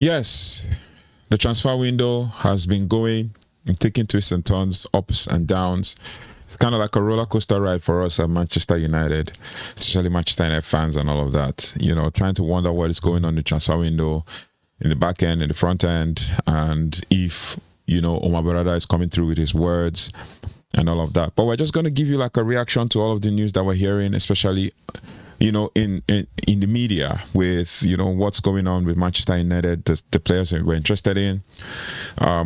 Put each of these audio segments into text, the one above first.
Yes, the transfer window has been going and taking twists and turns, ups and downs. It's kind of like a roller coaster ride for us at Manchester United, especially Manchester United fans and all of that. You know, trying to wonder what is going on in the transfer window, in the back end, in the front end, and if, Omar Barada is coming through with his words and all of that. But we're just going to give you like a reaction to all of the news that we're hearing, especially in the media with what's going on with Manchester United, the players that we're interested in,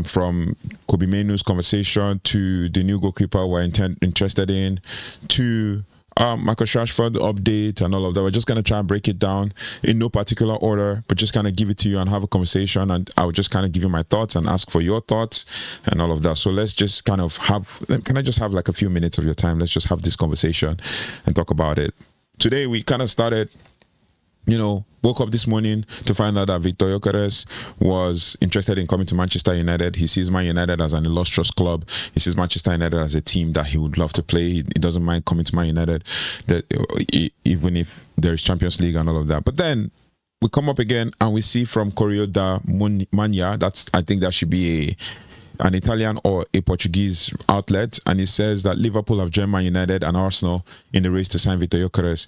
from Kobbie Mainoo's conversation to the new goalkeeper we're interested in, to Marcus Rashford update and all of that. We're just going to try and break it down in no particular order, but just kind of give it to you and have a conversation, and I'll just kind of give you my thoughts and ask for your thoughts and all of that. So let's just kind of can I just have like a few minutes of your time? Let's just have this conversation and talk about it. Today we kind of started, woke up this morning to find out that Viktor Gyökeres was interested in coming to Manchester United. He sees Man United as an illustrious club. He sees Manchester United as a team that he would love to play. He doesn't mind coming to Man United, even if there is Champions League and all of that. But then we come up again and we see from Correo da Manhã, I think that should be an Italian or a Portuguese outlet, and it says that Liverpool have joined Man United and Arsenal in the race to sign Viktor Gyökeres.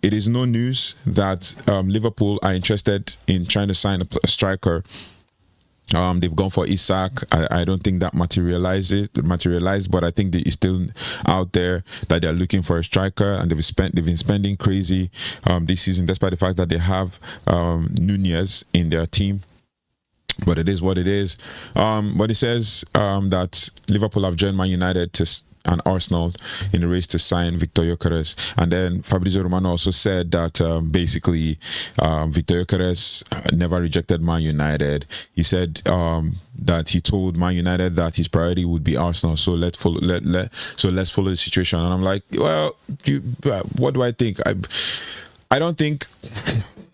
It is no news that Liverpool are interested in trying to sign a striker. They've gone for Isak. I don't think that materialized, but I think it's still out there that they're looking for a striker, and they've been spending crazy this season, despite the fact that they have Nunez in their team. But it is what it is. But it says that Liverpool have joined Man United and Arsenal in the race to sign Viktor Gyökeres. And then Fabrizio Romano also said that basically Viktor Gyökeres never rejected Man United. He said that he told Man United that his priority would be Arsenal. So let's follow the situation. And I'm like, well, what do I think? I don't think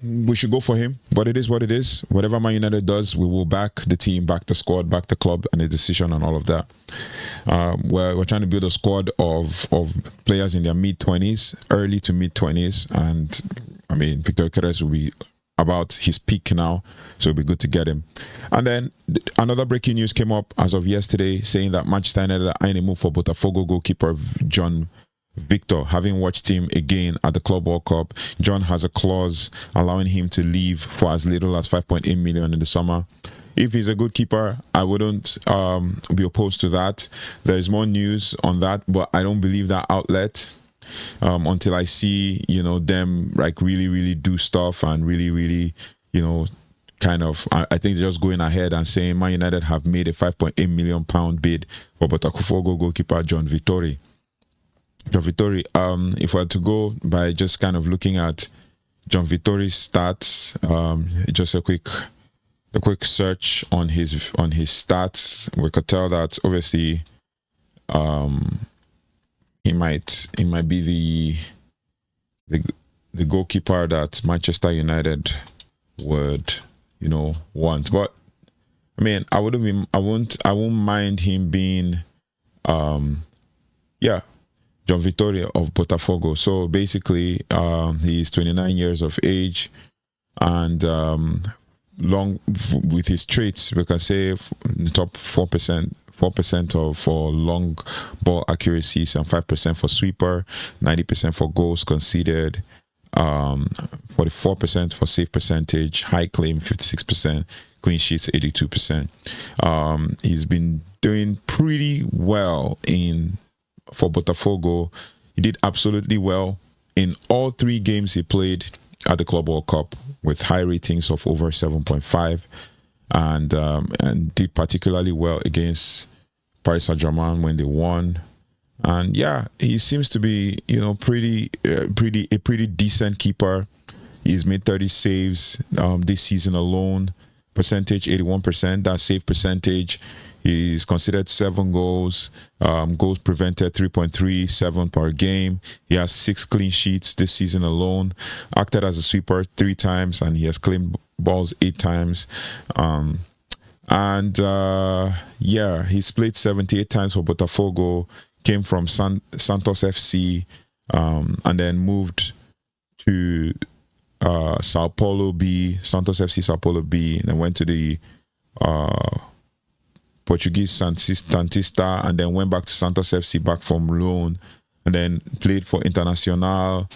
we should go for him, but it is what it is. Whatever Man United does, we will back the team, back the squad, back the club, and the decision and all of that. We're trying to build a squad of players in their mid-20s, early to mid-20s, and I mean, Viktor Gyökeres will be about his peak now, so it'll be good to get him. And then another breaking news came up as of yesterday, saying that Manchester United are in a move for Botafogo goalkeeper John Victor. Having watched him again at the Club World Cup, John has a clause allowing him to leave for as little as 5.8 million in the summer. If he's a good keeper, I wouldn't be opposed to that. There is more news on that, but I don't believe that outlet until I see, them like really, really do stuff and really, really, kind of, I think they're just going ahead and saying Man United have made a 5.8 million pound bid for Botafogo goalkeeper John Vittori. If we were to go by just kind of looking at John Vittori's stats, just a quick search on his stats, we could tell that obviously he might be the goalkeeper that Manchester United would want. But I mean, I won't mind him being John Vittori of Botafogo. So basically, he's 29 years of age, and long with his traits, we can say the top 4% for long ball accuracies and 5% for sweeper, 90% for goals conceded, 44% for save percentage, high claim 56%, clean sheets 82%. He's been doing pretty well for Botafogo. He did absolutely well in all 3 games he played at the Club World Cup, with high ratings of over 7.5, and did particularly well against Paris Saint-Germain when they won. And yeah, he seems to be a pretty decent keeper. He's made 30 saves this season alone. Percentage 81%. That save percentage. He's considered 7 goals, goals prevented 3.37 per game. He has 6 clean heats this season alone. Acted as a sweeper 3 times, and he has claimed balls 8 times. He's played 78 times for Botafogo. Came from Santos FC, and then moved to Sao Paulo B, Santos FC Sao Paulo B, and then went to the Portuguese Santista, and then went back to Santos FC back from loan, and then played for Internacional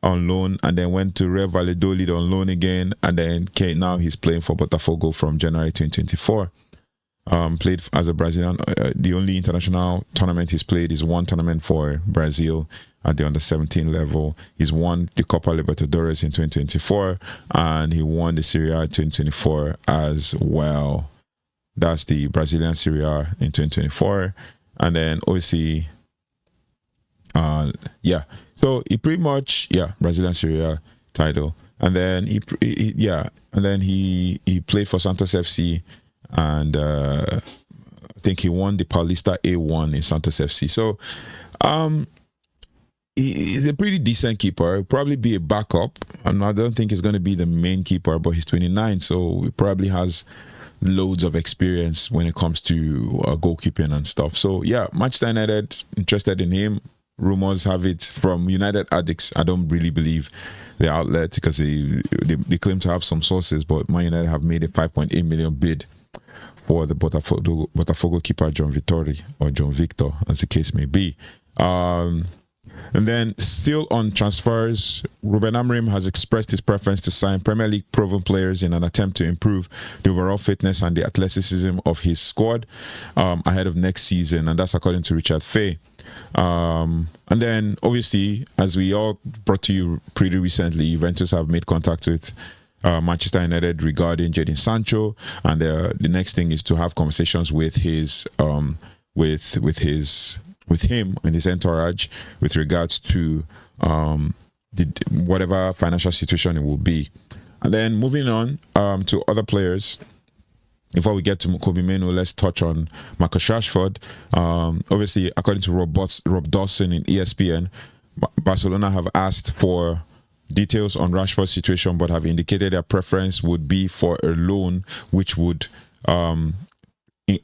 on loan, and then went to Real Valladolid on loan again, and then now he's playing for Botafogo from January 2024. Played as a Brazilian. The only international tournament he's played is one tournament for Brazil at the under-17 level. He's won the Copa Libertadores in 2024, and he won the Serie A 2024 as well. That's the Brazilian Serie A in 2024. And then obviously, so he pretty much, Brazilian Serie A title. And then he played for Santos FC, and I think he won the Paulista A1 in Santos FC. So he's a pretty decent keeper. He'll probably be a backup. I don't think he's going to be the main keeper, but he's 29, so he probably has loads of experience when it comes to goalkeeping and stuff. So yeah, Manchester United interested in him. Rumors have it from United Addicts. I don't really believe the outlet because they claim to have some sources, but Man United have made a 5.8 million bid for the Botafogo keeper John Vittori, or John Victor, as the case may be. And then still on transfers, Ruben Amorim has expressed his preference to sign Premier League proven players in an attempt to improve the overall fitness and the athleticism of his squad ahead of next season, and that's according to Richard Fay. And then obviously, as we all brought to you pretty recently, Juventus have made contact with Manchester United regarding Jadon Sancho, and the next thing is to have conversations with his with him and his entourage with regards to whatever financial situation it will be. And then moving on to other players. Before we get to Kobbie Mainoo, let's touch on Matheus Rashford. Obviously, according to Rob Dawson in ESPN, Barcelona have asked for details on Rashford's situation, but have indicated their preference would be for a loan, which would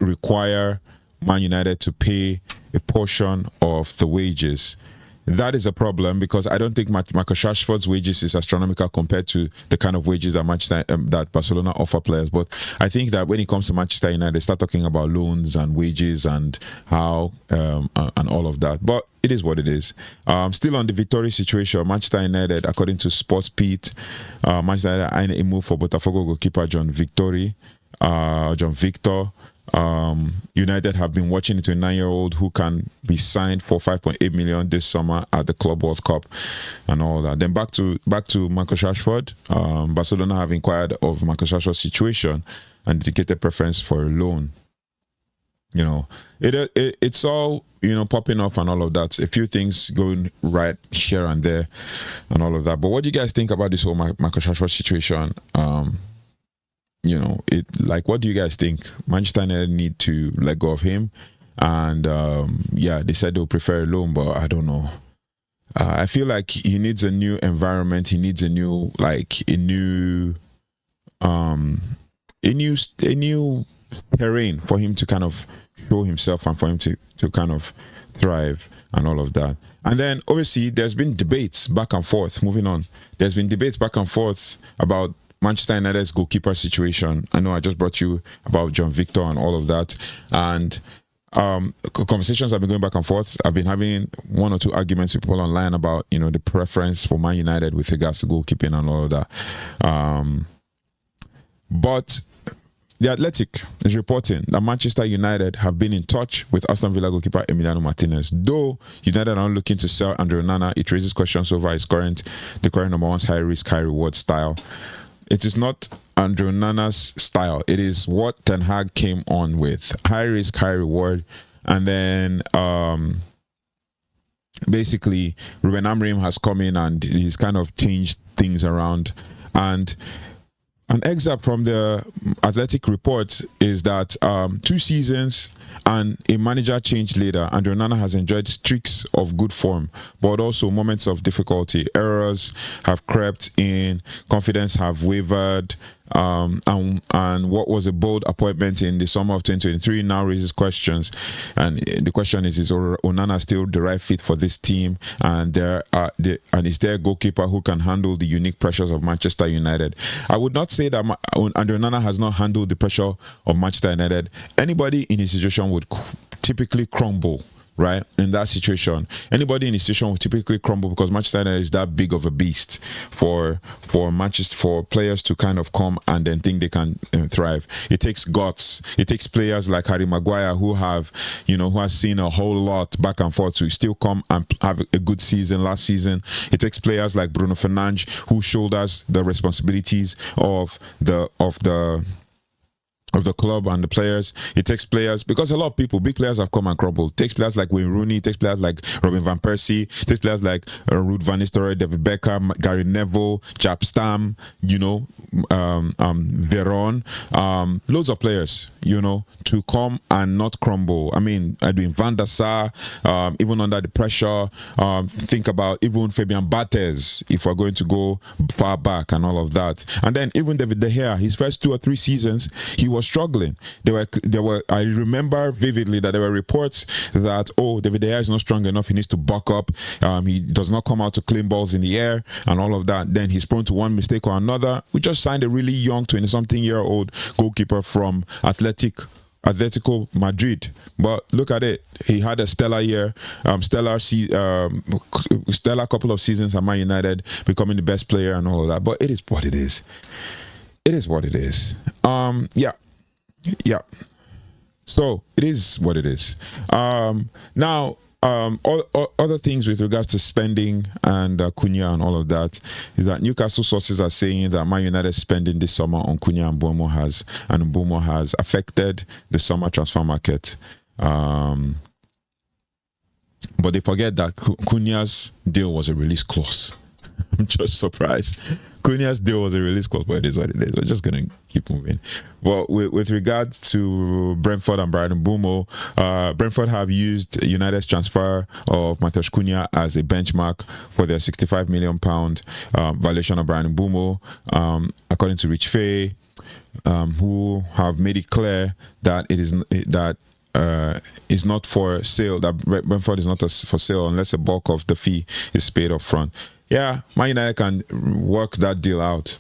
require Man United to pay a portion of the wages. That is a problem because I don't think Matheus Rashford's wages is astronomical compared to the kind of wages that that Barcelona offer players. But I think that when it comes to Manchester United, they start talking about loans and wages and how and all of that. But it is what it is. Still on the Vittori situation, Manchester United, according to Sports Pete, Manchester United eyeing a move for Botafogo goalkeeper John Victor. United have been watching the 29-year-old who can be signed for 5.8 million this summer at the Club World Cup and all that. Then back to Matheus Rashford. Barcelona have inquired of Matheus Rashford's situation and indicated preference for a loan. You know, it's all, you know, popping up and all of that. A few things going right here and there and all of that. But what do you guys think about this whole Matheus Rashford situation? You know, what do you guys think? Manchester United need to let go of him, and they said they'll prefer a loan, but I don't know. I feel like he needs a new environment. He needs a new terrain for him to kind of show himself and for him to kind of thrive and all of that. And then obviously there's been debates back and forth. Moving on, there's been debates back and forth about Manchester United's goalkeeper situation. I know I just brought you about John Victor and all of that, and conversations have been going back and forth. I've been having one or two arguments with people online about, you know, the preference for Man United with regards to goalkeeping and all of that. But The Athletic is reporting that Manchester United have been in touch with Aston Villa goalkeeper Emi Martinez. Though United are not looking to sell Andre Onana, it raises questions over the current number one's high risk, high reward style. It is not Andre Onana's style. It is what Ten Hag came on with. High risk, high reward. And then basically Ruben Amorim has come in and he's kind of changed things around. And an excerpt from the Athletic report is that 2 seasons and a manager change later, Andre Onana has enjoyed streaks of good form, but also moments of difficulty. Errors have crept in, confidence have wavered, and what was a bold appointment in the summer of 2023 now raises questions. And the question is Onana still the right fit for this team? And is there a goalkeeper who can handle the unique pressures of Manchester United? I would not say that Andre Onana has not handled the pressure of Manchester United. Anybody in his situation would typically crumble, right? In that situation, anybody in his situation will typically crumble because Manchester United is that big of a beast for players to kind of come and then think they can thrive. It takes guts. It takes players like Harry Maguire who has seen a whole lot back and forth to still come and have a good season last season. It takes players like Bruno Fernandes who shoulders the responsibilities of the club and the players. It takes players, because a lot of people, big players have come and crumbled. It takes players like Wayne Rooney, it takes players like Robin van Persie, it takes players like Ruud van Nistelrooy, David Beckham, Gary Neville, Jaap Stam, Veron, loads of players, to come and not crumble. I mean, Edwin van der Sar, even under the pressure, think about even Fabian Barthez, if we're going to go far back and all of that. And then even David De Gea, his first 2 or 3 seasons, he was struggling. There were. I remember vividly that there were reports that David De Gea is not strong enough. He needs to buck up. He does not come out to clean balls in the air and all of that. Then he's prone to one mistake or another. We just signed a really young 20-something-year-old goalkeeper from Atletico Madrid, but look at it. He had a stellar year, stellar couple of seasons at Man United, becoming the best player and all of that. But it is what it is. It is what it is. Yeah. So it is what it is. Now, other things with regards to spending and Cunha and all of that is that Newcastle sources are saying that Man United spending this summer on Cunha and Mbeumo has affected the summer transfer market. But they forget that Cunha's deal was a release clause. I'm just surprised. Cunha's deal was a release clause, but it is what it is. We're just going to keep moving. Well, with regards to Brentford and Bryan Mbuemo, Brentford have used United's transfer of Matheus Cunha as a benchmark for their £65 million valuation of Bryan Mbuemo, according to Rich Fay, who have made it clear that is not for sale, that Brentford is not for sale unless a bulk of the fee is paid up front. Yeah, Man United can work that deal out.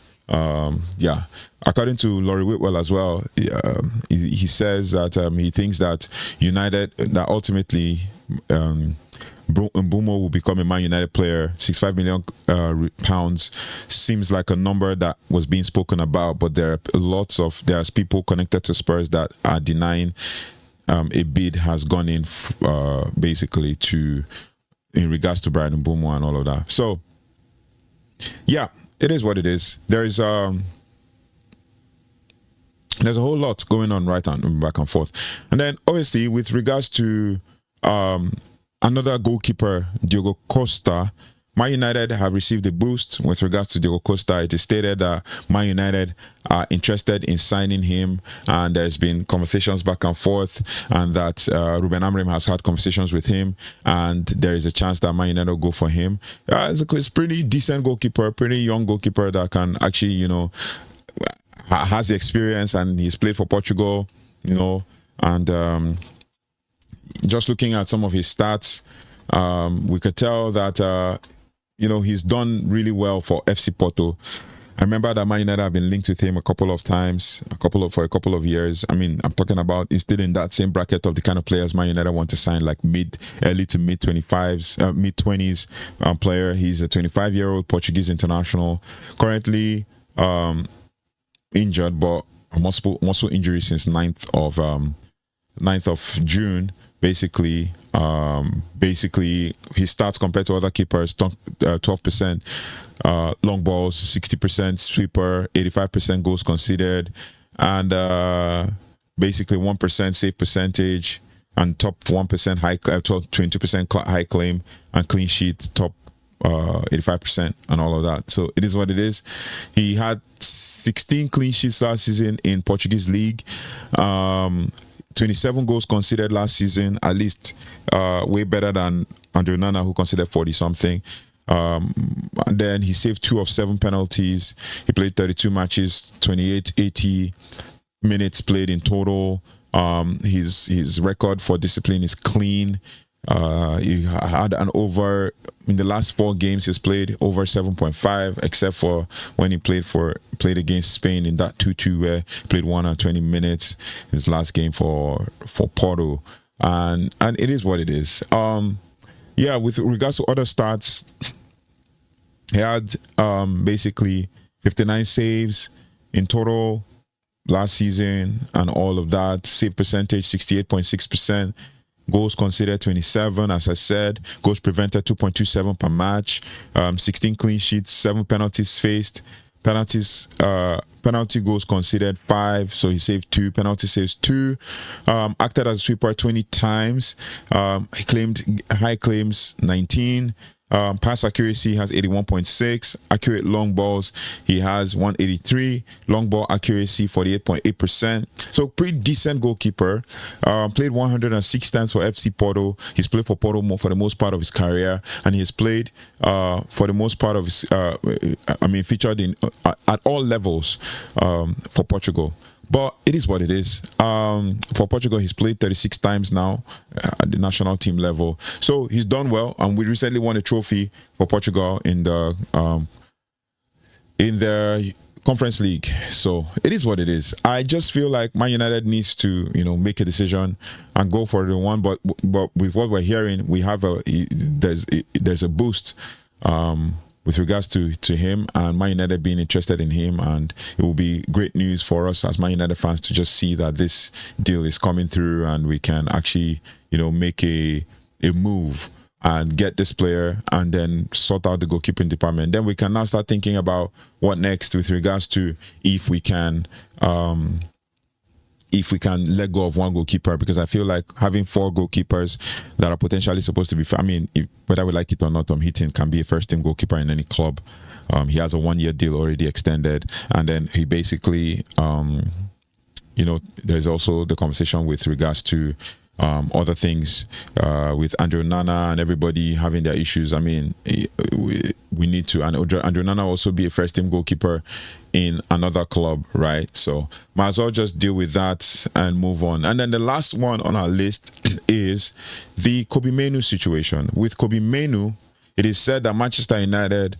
According to Laurie Whitwell as well, he says that he thinks that ultimately Mbeumo will become a Man United player. £65 million seems like a number that was being spoken about, but there's people connected to Spurs that are denying a bid has gone in basically in regards to Bryan Mbuemo and all of that. So yeah, it is what it is. There's a whole lot going on back and forth. And then obviously with regards to another goalkeeper, Diogo Costa, Man United have received a boost with regards to Diogo Costa. It is stated that Man United are interested in signing him, and there's been conversations back and forth, and that Ruben Amorim has had conversations with him, and there is a chance that Man United will go for him. It's a pretty decent goalkeeper, pretty young goalkeeper that can actually, has the experience, and he's played for Portugal, and just looking at some of his stats, we could tell that he's done really well for FC Porto. I remember that Man United have been linked with him a couple of times, for a couple of years. I mean, I'm talking about he's still in that same bracket of the kind of players Man United want to sign, like early to mid 25s, mid 20s player. He's a 25-year-old Portuguese international, currently injured, but muscle injury since 9th of June. Basically, his stats compared to other keepers: 12% long balls, 60% sweeper, 85% goals conceded, and basically 1% save percentage, and top 1% high, 20% high claim, and clean sheet top 85% and all of that. So it is what it is. He had 16 clean sheets last season in Portuguese league. 27 goals conceded last season, at least way better than Andre Onana, who conceded 40 something. And then he saved 2 of 7 penalties. He played 32 matches, 80 minutes played in total. His record for discipline is clean. He had an over in the last 4 games. He's played over 7.5, except for when he played against Spain in that 2-2 where he played 120 minutes. His last game for Porto, and it is what it is. With regards to other stats, he had basically 59 saves in total last season and all of that. Save percentage 68.6%. Goals conceded 27, as I said. Goals prevented 2.27 per match. 16 clean sheets, 7 penalties faced. Penalty goals conceded 5, so he saved 2. Penalty saves 2. Acted as a sweeper 20 times. He claimed high claims 19. Pass accuracy has 81.6. Accurate long balls, he has 183. Long ball accuracy 48.8%. So pretty decent goalkeeper. Played 106 times for FC Porto. He's played for Porto for the most part of his career, and he's played for the most part of his. Featured in at all levels for Portugal. But it is what it is. For Portugal, he's played 36 times now at the national team level. So he's done well. And we recently won a trophy for Portugal in the Conference League. So it is what it is. I just feel like Man United needs to, make a decision and go for the one. But with what we're hearing, we have there's a boost. With regards to him and Man United being interested in him, and it will be great news for us as Man United fans to just see that this deal is coming through and we can actually, make a move and get this player and then sort out the goalkeeping department. Then we can now start thinking about what next with regards to if we can let go of one goalkeeper, because I feel like having 4 goalkeepers that are potentially supposed to be, whether we like it or not, Heaton can be a first-team goalkeeper in any club. He has a 1-year deal already extended, and then he basically, there's also the conversation with regards to other things with Andrew Nana and everybody having their issues. We need to, and Andrew Nana also be a first-team goalkeeper in another club, right? So might as well just deal with that and move on. And then the last one on our list is the Kobbie Mainoo situation. With Kobbie Mainoo, it is said that Manchester United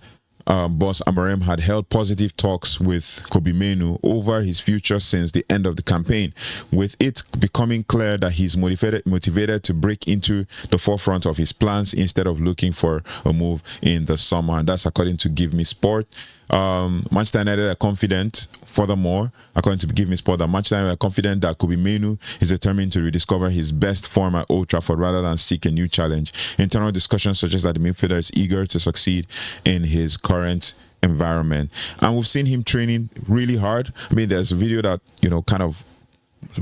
boss Amorim had held positive talks with Kobbie Mainoo over his future since the end of the campaign, with it becoming clear that he's motivated to break into the forefront of his plans instead of looking for a move in the summer. And that's according to Give Me Sport. Manchester United are confident, furthermore, according to Give Me Sport, that Manchester United are confident that Kobbie Mainoo is determined to rediscover his best form at Old Trafford rather than seek a new challenge. Internal discussions suggest that the midfielder is eager to succeed in his current environment. And we've seen him training really hard. There's a video that, kind of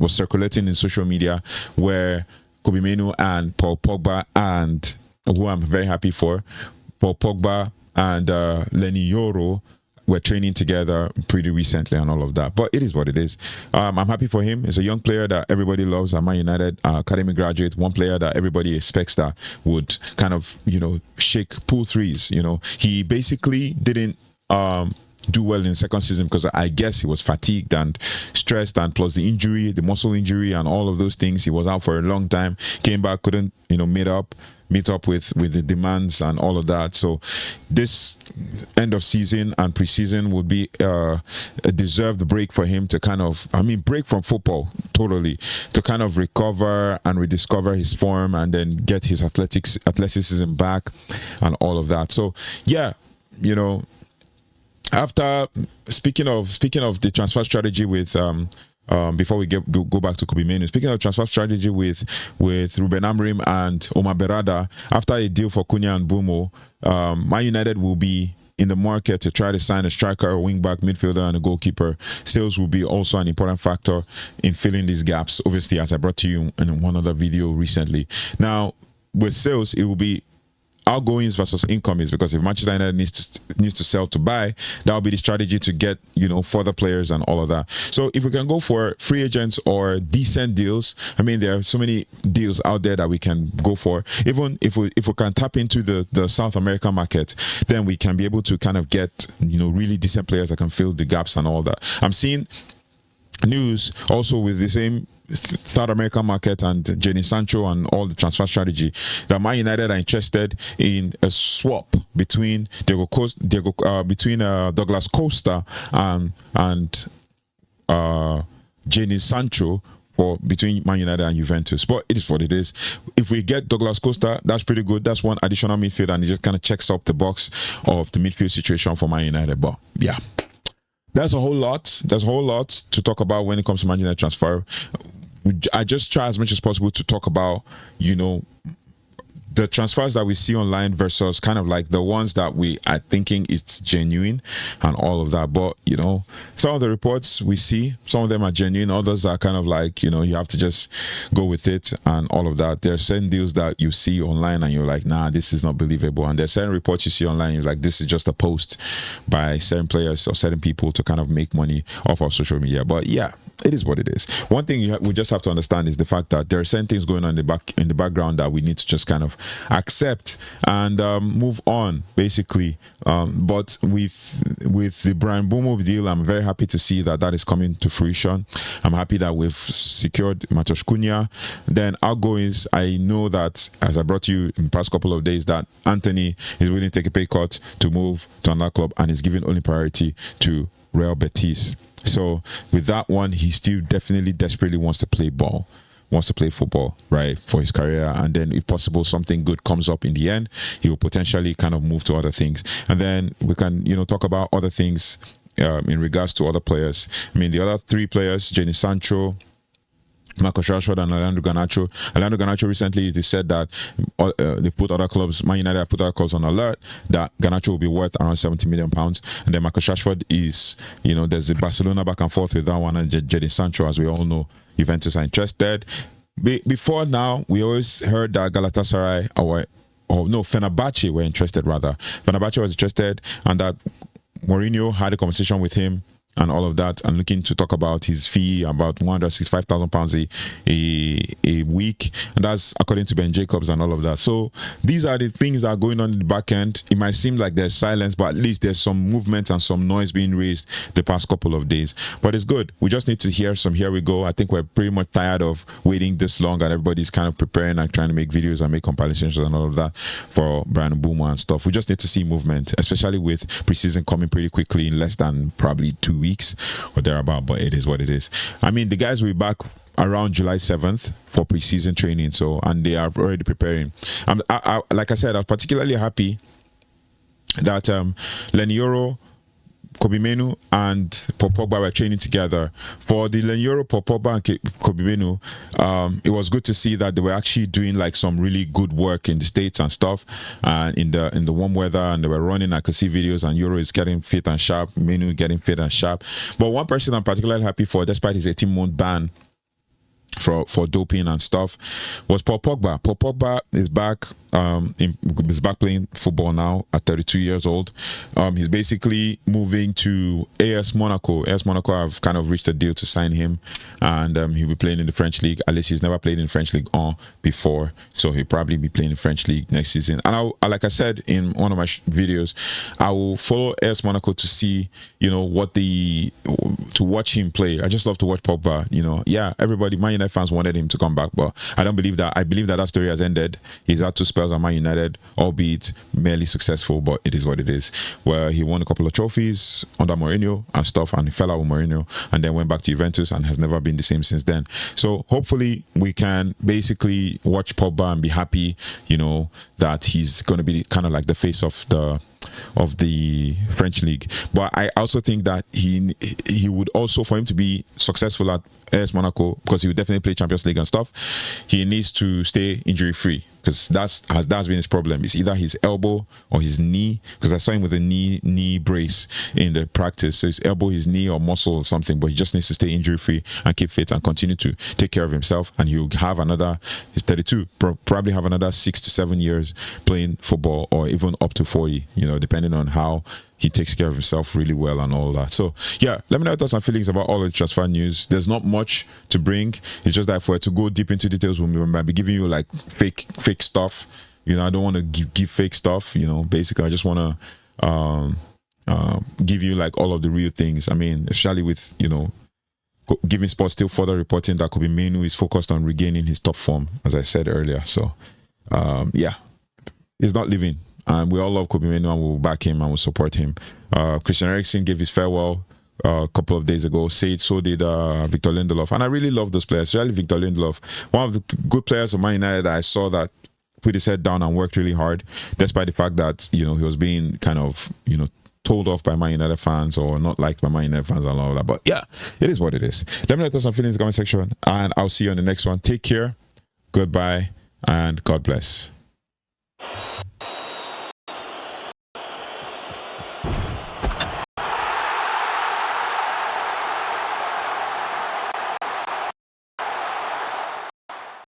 was circulating in social media where Kobbie Mainoo and Paul Pogba, and who I'm very happy for, Paul Pogba and Lenny Yoro were training together pretty recently and all of that. But it is what it is. I'm happy for him. He's a young player that everybody loves at Man United, academy graduate, one player that everybody expects that would kind of, pull threes. He basically didn't do well in the second season because I guess he was fatigued and stressed, and plus the injury, the muscle injury and all of those things. He was out for a long time, came back, couldn't, meet up with the demands and all of that. So this end of season and preseason would be a deserved break for him to kind of, break from football totally, to kind of recover and rediscover his form and then get his athleticism back and all of that. So yeah, after speaking of the transfer strategy with before we go back to Kobbie Mainoo, speaking of transfer strategy with Ruben Amorim and Omar Berrada, after a deal for Cunha and Mbeumo, Man United will be in the market to try to sign a striker, a wing-back, midfielder, and a goalkeeper. Sales will be also an important factor in filling these gaps, obviously, as I brought to you in one other video recently. Now, with sales, it will be outgoings versus incomings, because if Manchester United needs to sell to buy, that will be the strategy to get, you know, further players and all of that. So if we can go for free agents or decent deals, I mean, there are so many deals out there that we can go for. Even if we can tap into the South American market, then we can be able to kind of get, you know, really decent players that can fill the gaps and all that. I'm seeing news also with the same South American market and Jadon Sancho and all the transfer strategy, that Man United are interested in a swap between Douglas Costa and Jadon Sancho between Man United and Juventus. But it is what it is. If we get Douglas Costa, that's pretty good. That's one additional midfield, and it just kind of checks up the box of the midfield situation for Man United. But yeah, there's a whole lot. There's a whole lot to talk about when it comes to Man United transfer. I just try as much as possible to talk about, you know, the transfers that we see online versus kind of like the ones that we are thinking it's genuine and all of that. But, you know, some of the reports we see, some of them are genuine, others are kind of like, you know, you have to just go with it and all of that. There are certain deals that you see online and you're like, nah, this is not believable. And there are certain reports you see online, you're like, this is just a post by certain players or certain people to kind of make money off of social media. But yeah, it is what it is. One thing we just have to understand is the fact that there are certain things going on in the background that we need to just kind of accept and move on, basically. But with the Bryan Mbuemo deal, I'm very happy to see that is coming to fruition. I'm happy that we've secured Matheus Cunha. Then outgoings, I know that, as I brought to you in the past couple of days, that Anthony is willing to take a pay cut to move to another club and is giving only priority to Real Betis. So with that one, he still definitely desperately wants to play ball, wants to play football, right, for his career. And then if possible, something good comes up in the end, he will potentially kind of move to other things. And then we can, you know, talk about other things in regards to other players. I mean, the other three players, Jadon Sancho, Marcus Rashford and Alejandro Garnacho. Alejandro Garnacho recently, they said that they've put other clubs, Man United have put other clubs on alert that Garnacho will be worth around £70 million. And then Marcus Rashford is, you know, there's a Barcelona back and forth with that one, and Jadon Sancho, as we all know, Juventus are interested. Before now, we always heard that Galatasaray Fenerbahce were interested, rather. Fenerbahce was interested, and that Mourinho had a conversation with him and all of that, and looking to talk about his fee, about £165,000 a week, and that's according to Ben Jacobs and all of that. So these are the things that are going on in the back end. It might seem like there's silence, but at least there's some movement and some noise being raised the past couple of days. But it's good. We just need to hear some here we go. I think we're pretty much tired of waiting this long, and everybody's kind of preparing and trying to make videos and make compilations and all of that for Bryan Mbuemo and stuff. We just need to see movement, especially with preseason coming pretty quickly in less than probably 2 weeks or thereabout. But it is what it is. I mean, the guys will be back around July 7th for preseason training, so, and they are already preparing. Like I said, I was particularly happy that Lenioro, Kobbie Mainoo and Paul Pogba were training together. For the Lenioro, Paul Pogba and Kobbie Mainoo, it was good to see that they were actually doing like some really good work in the States and stuff, and in the warm weather, and they were running. I could see videos, and Euro is getting fit and sharp, Mainoo getting fit and sharp. But one person I'm particularly happy for, despite his 18-month ban for doping and stuff, was Paul Pogba. Paul Pogba is back. He's back playing football now at 32 years old. He's basically moving to AS Monaco. AS Monaco have kind of reached a deal to sign him, and he'll be playing in the French league. At least he's never played in French league before, so he'll probably be playing in French league next season. And like I said in one of my videos, I will follow AS Monaco to see, you know, to watch him play. I just love to watch Pogba. You know, yeah, everybody, Man United fans wanted him to come back, but I don't believe that. I believe that story has ended. He's had 2 spells at Man United, albeit merely successful, but it is what it is. Where he won a couple of trophies under Mourinho and stuff, and he fell out with Mourinho, and then went back to Juventus and has never been the same since then. So hopefully we can basically watch Pogba and be happy, you know, that he's going to be kind of like the face of the French league. But I also think that he would also, for him to be successful at AS Monaco, because he would definitely play Champions League and stuff, he needs to stay injury free. because that's been his problem. It's either his elbow or his knee, because I saw him with a knee brace in the practice. So his elbow, his knee, or muscle or something, but he just needs to stay injury free and keep fit and continue to take care of himself, and he'll have another, he's 32, probably have another 6 to 7 years playing football, or even up to 40, depending on how he takes care of himself really well and all that. So yeah, let me know your thoughts and feelings about all the transfer news. There's not much to bring. It's just that if we're to go deep into details, we might be giving you like fake stuff. I don't want to give fake stuff. Basically, I just want to give you like all of the real things. I mean, especially with Giving Sports still further reporting that Kobbie Mainoo is focused on regaining his top form, as I said earlier. So yeah, he's not leaving. And we all love Kobbie Mainoo, and we'll back him and we'll support him. Christian Eriksen gave his farewell a couple of days ago. So did Victor Lindelof. And I really love those players, especially Victor Lindelof. One of the good players of Man United I saw that put his head down and worked really hard, despite the fact that, he was being kind of, told off by Man United fans or not liked by Man United fans and all that. But yeah, it is what it is. Let me know your thoughts and feelings in the comment section, and I'll see you on the next one. Take care, goodbye, and God bless.